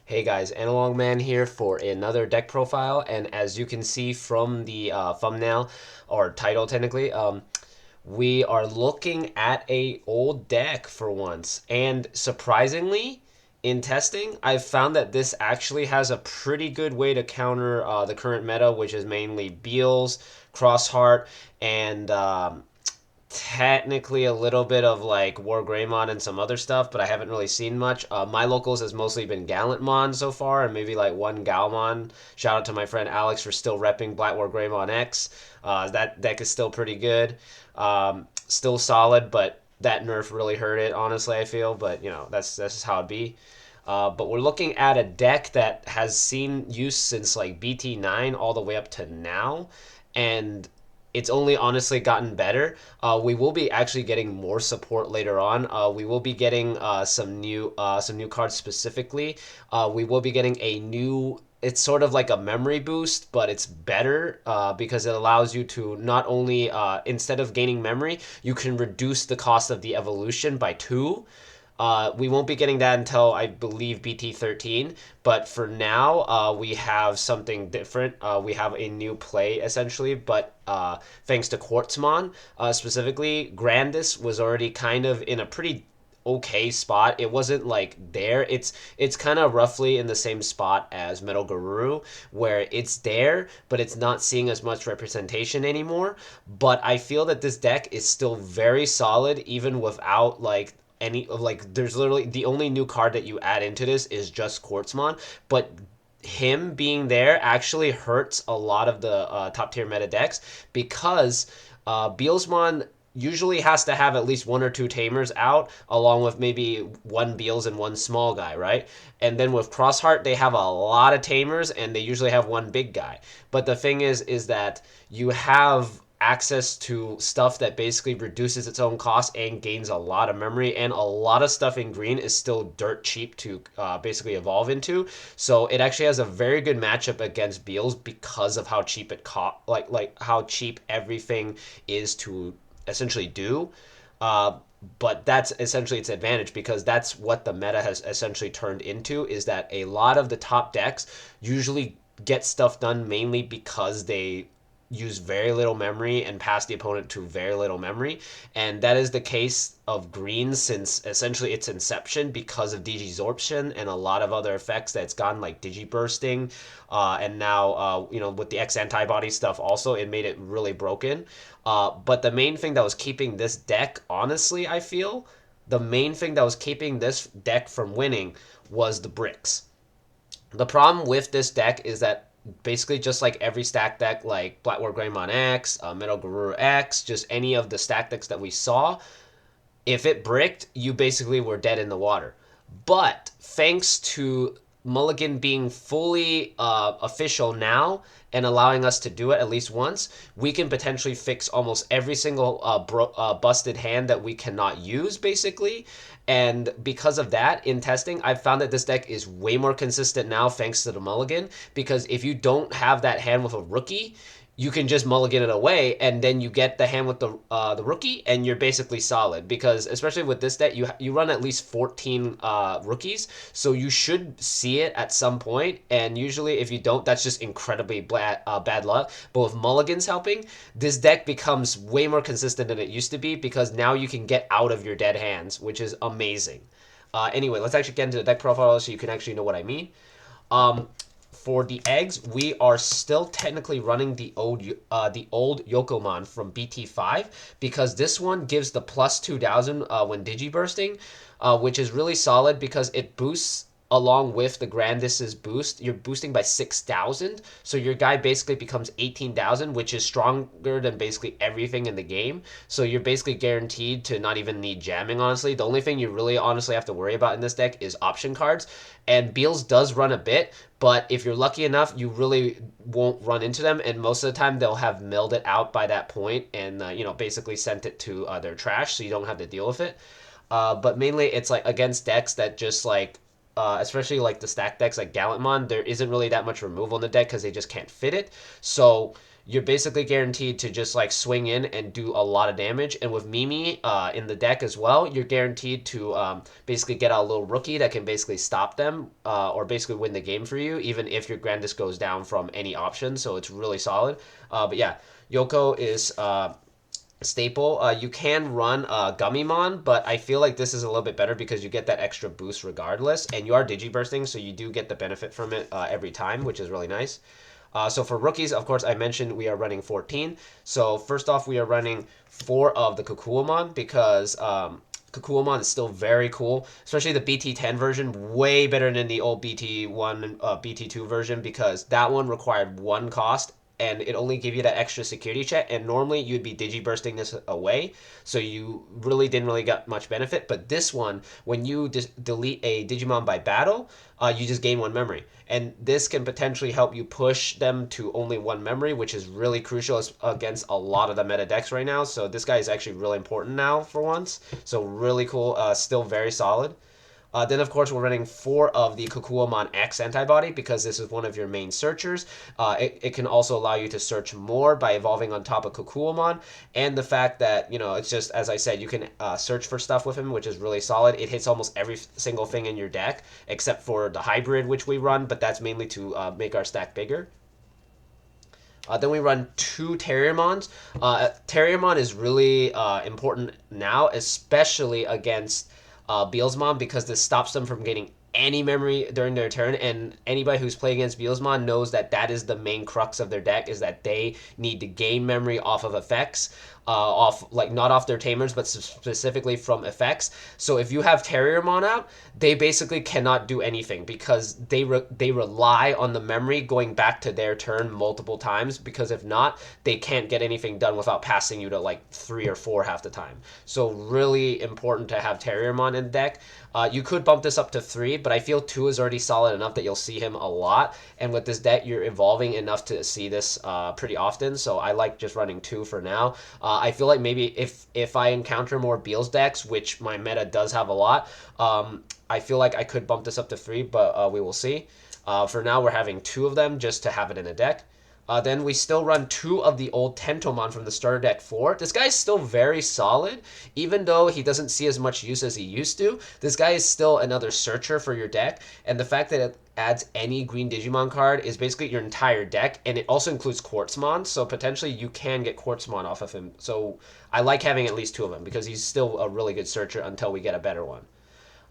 Hey guys, Analog Man here for another deck profile, and as you can see from the thumbnail or title technically, we are looking at a old deck for once. And surprisingly, in testing, I've found that this actually has a pretty good way to counter the current meta, which is mainly Beals, Crossheart, and technically a little bit of like War Greymon and some other stuff, but I haven't really seen much. My locals has mostly been Gallantmon so far, and maybe like one Galmon. Shout out to my friend Alex for still repping Black War Greymon X. That deck is still pretty good, still solid, but that nerf really hurt it. Honestly, I feel, but you know that's just how it be. But we're looking at a deck that has seen use since like BT9 all the way up to now, and it's only honestly gotten better. We will be actually getting more support later on. We will be getting some new cards specifically. We will be getting a new. It's sort of like a memory boost, but it's better because it allows you to not only instead of gaining memory, you can reduce the cost of the evolution by 2. We won't be getting that until I believe BT13, but for now, we have something different. We have a new play essentially, but thanks to Quartzmon, specifically, Grandis was already kind of in a pretty okay spot. It wasn't like there. It's kind of roughly in the same spot as Metal Guru, where it's there, but it's not seeing as much representation anymore. But I feel that this deck is still very solid, even without like any of like there's literally the only new card that you add into this is just Quartzmon, but him being there actually hurts a lot of the top tier meta decks because Beelsmon usually has to have at least one or two tamers out, along with maybe one Beals and one small guy, right? And then with Crossheart, they have a lot of tamers and they usually have one big guy. But the thing is that you have access to stuff that basically reduces its own cost and gains a lot of memory, and a lot of stuff in green is still dirt cheap to basically evolve into. So it actually has a very good matchup against Beals because of how cheap it like how cheap everything is to essentially do. Uh, but that's essentially its advantage because that's what the meta has essentially turned into, is that a lot of the top decks usually get stuff done mainly because they use very little memory and pass the opponent to very little memory. And that is the case of green since essentially its inception because of Digisorption and a lot of other effects that's gone like Digibursting. And now, with the X antibody stuff also, it made it really broken. But the main thing that was keeping this deck, honestly, I feel, the main thing that was keeping this deck from winning was the bricks. The problem with this deck is that basically just like every stack deck, like Black War Greymon X, Metal Guru X, just any of the stack decks that we saw, if it bricked, you basically were dead in the water. But thanks to Mulligan being fully official now and allowing us to do it at least once, we can potentially fix almost every single busted hand that we cannot use, basically. And because of that, in testing, I've found that this deck is way more consistent now thanks to the Mulligan. Because if you don't have that hand with a rookie, you can just mulligan it away, and then you get the hand with the rookie, and you're basically solid. Because especially with this deck, you run at least 14 rookies, so you should see it at some point. And usually, if you don't, that's just incredibly bad luck. But with mulligans helping, this deck becomes way more consistent than it used to be because now you can get out of your dead hands, which is amazing. Anyway, let's actually get into the deck profile so you can actually know what I mean. For the eggs, we are still technically running the old Yokomon from BT5 because this one gives the plus 2000 when digibursting, which is really solid because it boosts along with the Grandis's boost. You're boosting by 6,000, so your guy basically becomes 18,000, which is stronger than basically everything in the game. So you're basically guaranteed to not even need jamming, honestly. The only thing you really honestly have to worry about in this deck is option cards, and Beals does run a bit, but if you're lucky enough, you really won't run into them, and most of the time they'll have milled it out by that point and basically sent it to their trash, so you don't have to deal with it. But mainly it's like against decks that just like especially like the stack decks like Gallantmon, there isn't really that much removal in the deck because they just can't fit it. So you're basically guaranteed to just like swing in and do a lot of damage. And with Mimi in the deck as well, you're guaranteed to basically get a little rookie that can basically stop them or basically win the game for you, even if your Grandis goes down from any option. So it's really solid. But yeah, Yoko is staple. You can run Gummymon, but I feel like this is a little bit better because you get that extra boost regardless, and you are digibursting, so you do get the benefit from it every time, which is really nice. So for rookies, of course, I mentioned we are running 14. So first off, we are running 4 of the Kukuamon because Kukuamon is still very cool, especially the BT10 version, way better than the old BT1, BT2 version because that one required 1 cost and it only gave you that extra security check. And normally you'd be digibursting this away, so you really didn't really get much benefit. But this one, when you delete a Digimon by battle, you just gain 1 memory, and this can potentially help you push them to only 1 memory, which is really crucial against a lot of the meta decks right now. So this guy is actually really important now for once. So really cool, still very solid. Then, of course, we're running 4 of the Kukuamon X antibody because this is one of your main searchers. It can also allow you to search more by evolving on top of Kukuamon. And the fact that, it's just, as I said, you can search for stuff with him, which is really solid. It hits almost every single thing in your deck, except for the hybrid, which we run, but that's mainly to make our stack bigger. Then we run 2 Terriermons. Terriermon is really important now, especially against Beelzemon, because this stops them from getting any memory during their turn, and anybody who's played against Beelzemon knows that that is the main crux of their deck, is that they need to gain memory off of effects, not off their tamers, but specifically from effects. So if you have Terriermon out, they basically cannot do anything because they rely on the memory going back to their turn multiple times, because if not, they can't get anything done without passing you to like 3 or 4 half the time. So really important to have Terriermon in the deck. You could bump this up to 3, but I feel 2 is already solid enough that you'll see him a lot. And with this deck, you're evolving enough to see this pretty often. So I like just running 2 for now. I feel like maybe if I encounter more Beals decks, which my meta does have a lot, I feel like I could bump this up to 3, but we will see. For now, we're having 2 of them just to have it in a deck. Then we still run 2 of the old Tentomon from the starter deck 4. This guy is still very solid, even though he doesn't see as much use as he used to. This guy is still another searcher for your deck, and the fact that it adds any green Digimon card is basically your entire deck, and it also includes Quartzmon, so potentially you can get Quartzmon off of him. So I like having at least 2 of them, because he's still a really good searcher until we get a better one.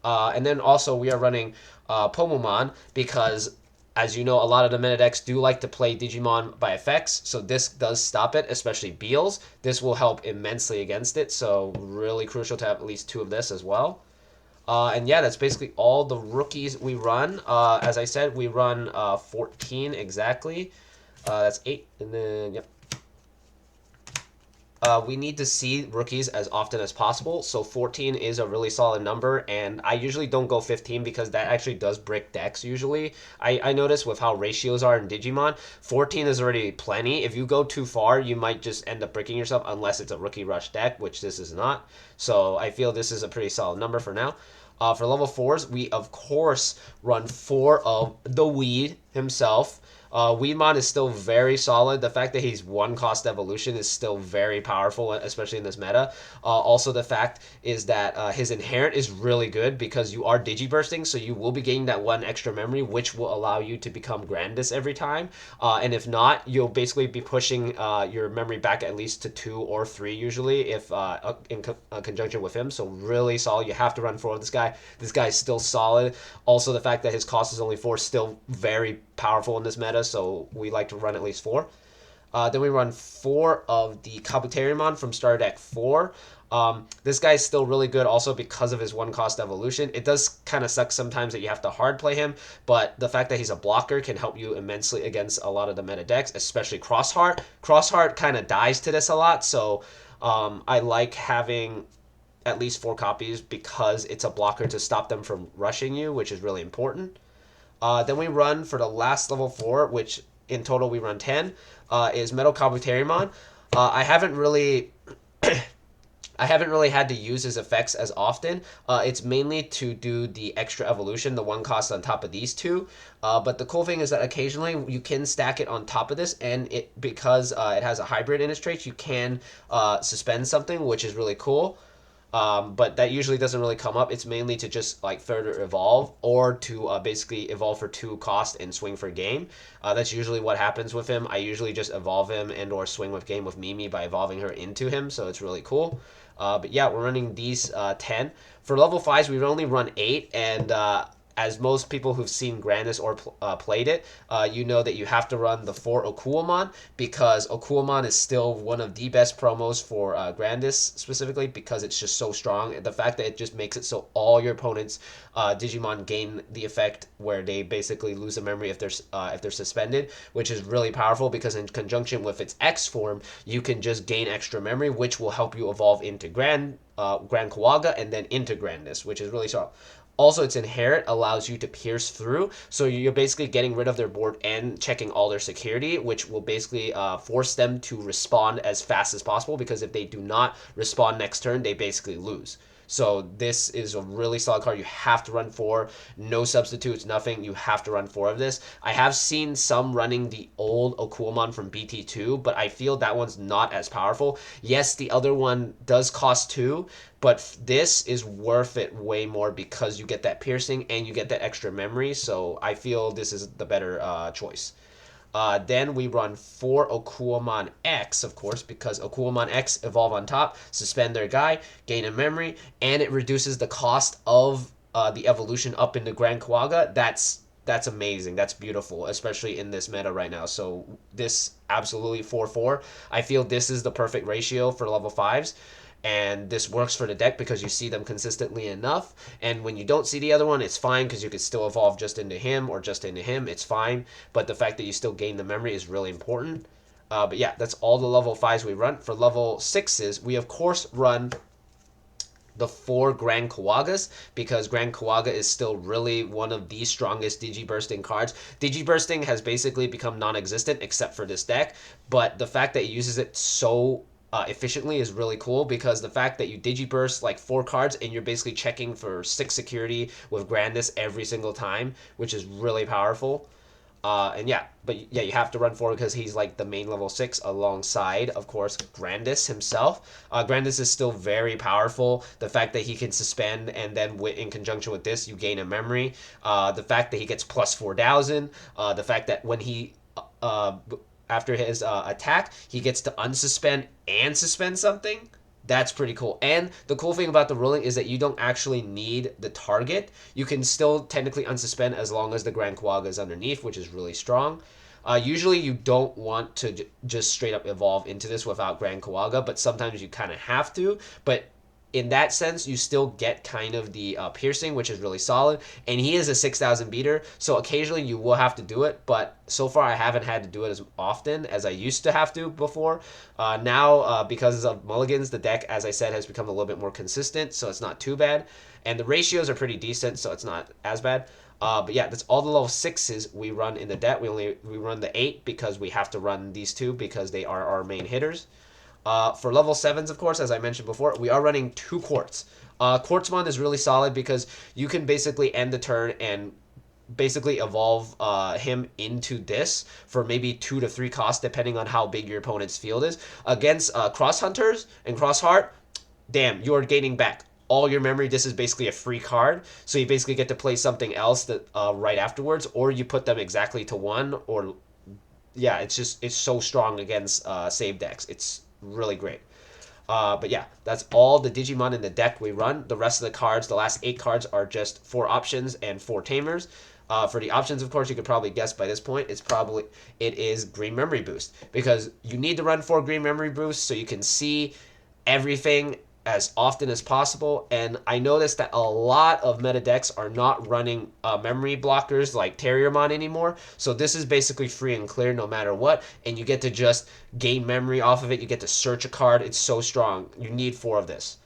And then also we are running Pomomon because, as you know, a lot of the meta decks do like to play Digimon by effects, so this does stop it, especially Beals. This will help immensely against it, so really crucial to have at least 2 of this as well. And yeah, that's basically all the rookies we run. As I said, we run 14 exactly. That's 8, and then, yep. We need to see rookies as often as possible, so 14 is a really solid number, and I usually don't go 15 because that actually does brick decks usually. I notice with how ratios are in Digimon, 14 is already plenty. If you go too far, you might just end up bricking yourself unless it's a rookie rush deck, which this is not. So I feel this is a pretty solid number for now. For level 4s, we of course run 4 of the Weed himself. Weedmon is still very solid. The fact that he's 1 cost evolution is still very powerful, especially in this meta. Also, the fact is that his inherent is really good because you are digibursting, so you will be gaining that 1 extra memory, which will allow you to become Grandis every time. And if not, you'll basically be pushing your memory back at least to 2 or 3 usually, if in conjunction with him. So really solid. You have to run 4 of this guy. This guy is still solid. Also, the fact that his cost is only 4 is still very powerful in this meta, so we like to run at least 4. Then we run 4 of the Kabuterimon from Starter Deck 4. This guy is still really good also because of his 1 cost evolution. It does kind of suck sometimes that you have to hard play him, but the fact that he's a blocker can help you immensely against a lot of the meta decks, especially Crossheart. Crossheart kind of dies to this a lot, so I like having at least 4 copies because it's a blocker to stop them from rushing you, which is really important. Then we run for the last level 4, which in total we run 10, is Metal Kabuterimon. I haven't really I haven't really had to use his effects as often. It's mainly to do the extra evolution, the one cost on top of these two. But the cool thing is that occasionally you can stack it on top of this, and it because it has a hybrid in its traits, you can suspend something, which is really cool. But that usually doesn't really come up. It's mainly to just like further evolve or to basically evolve for 2 cost and swing for game. That's usually what happens with him. I usually just evolve him and or swing with game with Mimi by evolving her into him, so it's really cool. But yeah, we're running these 10. For level 5s, we've only run 8, and as most people who've seen Grandis or played it, you know that you have to run the 4 Okuamon because Okuamon is still one of the best promos for Grandis specifically because it's just so strong. The fact that it just makes it so all your opponents' Digimon gain the effect where they basically lose a memory if they're suspended, which is really powerful because in conjunction with its X form, you can just gain extra memory, which will help you evolve into GrandKuwaga and then into Grandis, which is really strong. Also, its inherit allows you to pierce through, so you're basically getting rid of their board and checking all their security, which will basically force them to respond as fast as possible, because if they do not respond next turn, they basically lose. So this is a really solid card. You have to run 4. No substitutes, nothing. You have to run 4 of this. I have seen some running the old Okuamon from BT2, but I feel that one's not as powerful. Yes, the other one does cost 2, but this is worth it way more because you get that piercing and you get that extra memory. So I feel this is the better choice. Then we run 4 Okuamon X, of course, because Okuamon X evolve on top, suspend their guy, gain a memory, and it reduces the cost of the evolution up into GrandKuwaga. That's amazing. That's beautiful, especially in this meta right now. So this absolutely 4-4. I feel this is the perfect ratio for level 5s. And this works for the deck because you see them consistently enough. And when you don't see the other one, it's fine because you could still evolve just into him or just into him. It's fine. But the fact that you still gain the memory is really important. But yeah, that's all the level 5s we run. For level 6s, we of course run the 4 GrandKuwagas because GrandKuwaga is still really one of the strongest Digibursting cards. Digibursting has basically become non-existent except for this deck, but the fact that it uses it so efficiently is really cool because the fact that you Digiburst like 4 cards and you're basically checking for 6 security with Grandis every single time, which is really powerful. And yeah, but yeah, you have to run 4 because he's like the main level 6 alongside, of course, Grandis himself. Grandis is still very powerful. The fact that he can suspend and then in conjunction with this, you gain a memory. The fact that he gets plus 4,000. The fact that when he after his attack, he gets to unsuspend and suspend something. That's pretty cool. And the cool thing about the ruling is that you don't actually need the target. You can still technically unsuspend as long as the GrandKuwaga is underneath, which is really strong. Usually you don't want to just straight up evolve into this without GrandKuwaga, but sometimes you kind of have to. But in that sense, you still get kind of the piercing, which is really solid. And he is a 6,000 beater, so occasionally you will have to do it. But so far, I haven't had to do it as often as I used to have to before. Now, because of mulligans, the deck, as I said, has become a little bit more consistent, so it's not too bad. And the ratios are pretty decent, so it's not as bad. But yeah, that's all the level 6s we run in the deck. We run the 8 because we have to run these 2 because they are our main hitters. For level 7s, of course, as I mentioned before, we are running 2 Quartz. Quartzmon is really solid because you can basically end the turn and basically evolve him into this for maybe 2 to 3 costs, depending on how big your opponent's field is. Against Cross Hunters and Cross Heart, damn, you're gaining back all your memory. This is basically a free card, so you basically get to play something else that right afterwards, or you put them exactly to 1, or yeah, it's so strong against save decks. It's really great. But yeah, that's all the Digimon in the deck we run. The rest of the cards, the last 8 cards, are just 4 options and 4 tamers. For the options, of course, you could probably guess by this point, it is Green Memory Boost, because you need to run 4 Green Memory Boosts so you can see everything as often as possible. And I noticed that a lot of meta decks are not running memory blockers like Terriermon anymore. So this is basically free and clear no matter what, and you get to just gain memory off of it. You get to search a card. It's so strong. You need 4 of this.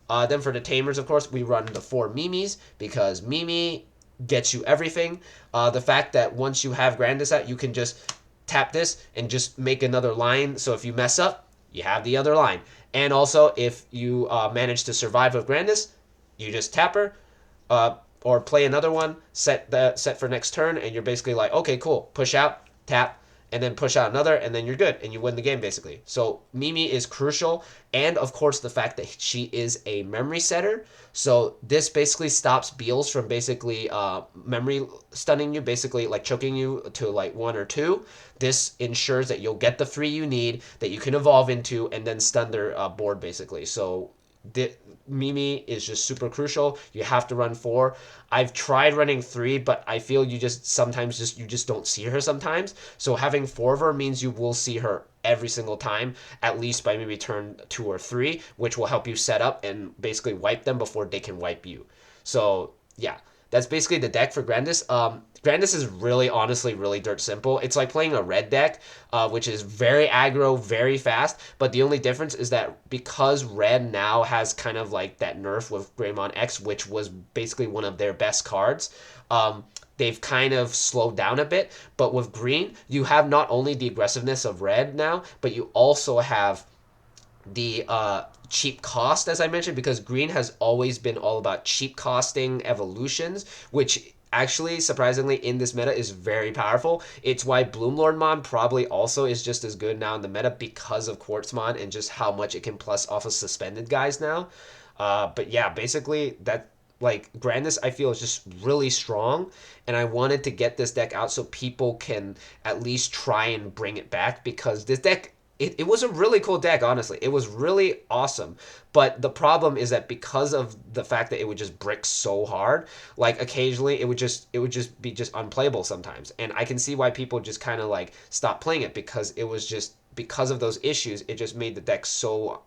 Then for the tamers, of course, we run the 4 Mimis because Mimi gets you everything. The fact that once you have Grandis out, you can just tap this and just make another line. So if you mess up, you have the other line. And also, if you manage to survive with Grandis, you just tap her, or play another one, set for next turn, and you're basically like, okay, cool, push out, tap, and then push out another, and then you're good, and you win the game basically. So Mimi is crucial, and of course the fact that she is a memory setter. So this basically stops Beals from basically memory stunning you, basically like choking you to like 1 or 2. This ensures that you'll get the 3 you need that you can evolve into, and then stun their board basically. So Mimi is just super crucial. You have to run 4. I've tried running 3, but I feel you just sometimes you just don't see her sometimes. So having 4 of her means you will see her every single time, at least by maybe turn 2 or 3, which will help you set up and basically wipe them before they can wipe you. So yeah, that's basically the deck for Grandis. Grandis is really, honestly, really dirt simple. It's like playing a red deck, which is very aggro, very fast. But the only difference is that because red now has kind of like that nerf with Greymon X, which was basically one of their best cards, they've kind of slowed down a bit. But with green, you have not only the aggressiveness of red now, but you also have the cheap cost, as I mentioned, because green has always been all about cheap costing evolutions, which actually, surprisingly, in this meta is very powerful. It's why Bloomlordmon probably also is just as good now in the meta because of Quartzmon and just how much it can plus off of suspended guys now. But yeah, basically that like Grandis I feel is just really strong, and I wanted to get this deck out so people can at least try and bring it back, because this deck, it was a really cool deck, honestly. It was really awesome. But the problem is that because of the fact that it would just brick so hard, like occasionally it would just be just unplayable sometimes. And I can see why people just kind of like stop playing it, because it was just because of those issues, it just made the deck so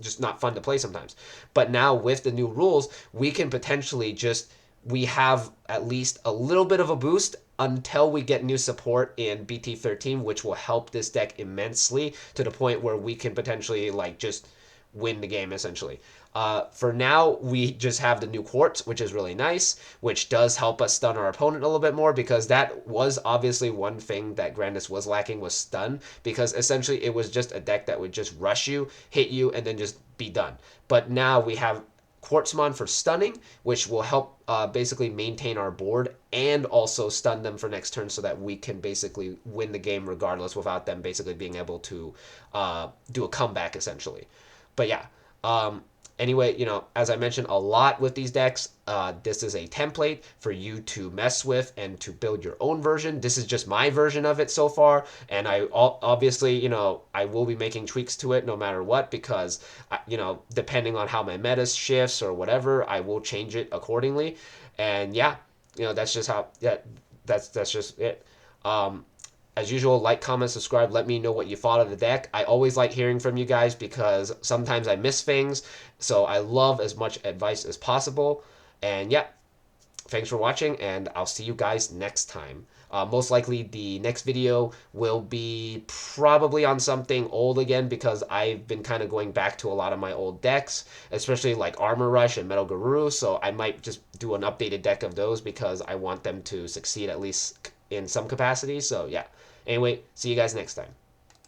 just not fun to play sometimes. But now with the new rules, we can potentially just we have at least a little bit of a boost until we get new support in BT13, which will help this deck immensely to the point where we can potentially like just win the game essentially. For now, we just have the new quartz, which is really nice, which does help us stun our opponent a little bit more, because that was obviously one thing that Grandis was lacking, was stun, because essentially it was just a deck that would just rush you, hit you, and then just be done. But now we have Quartzmon for stunning, which will help basically maintain our board and also stun them for next turn so that we can basically win the game regardless without them basically being able to do a comeback essentially. But yeah, anyway, as I mentioned a lot with these decks, this is a template for you to mess with and to build your own version. This is just my version of it so far, and I obviously, I will be making tweaks to it no matter what, because, depending on how my meta shifts or whatever, I will change it accordingly. And yeah, that's just how, yeah, that's just it. As usual, like, comment, subscribe. Let me know what you thought of the deck. I always like hearing from you guys because sometimes I miss things. So I love as much advice as possible. And yeah, thanks for watching, and I'll see you guys next time. Most likely the next video will be probably on something old again, because I've been kind of going back to a lot of my old decks, especially like Armor Rush and Metal Guru, so I might just do an updated deck of those because I want them to succeed at least in some capacity. So yeah, anyway, see you guys next time.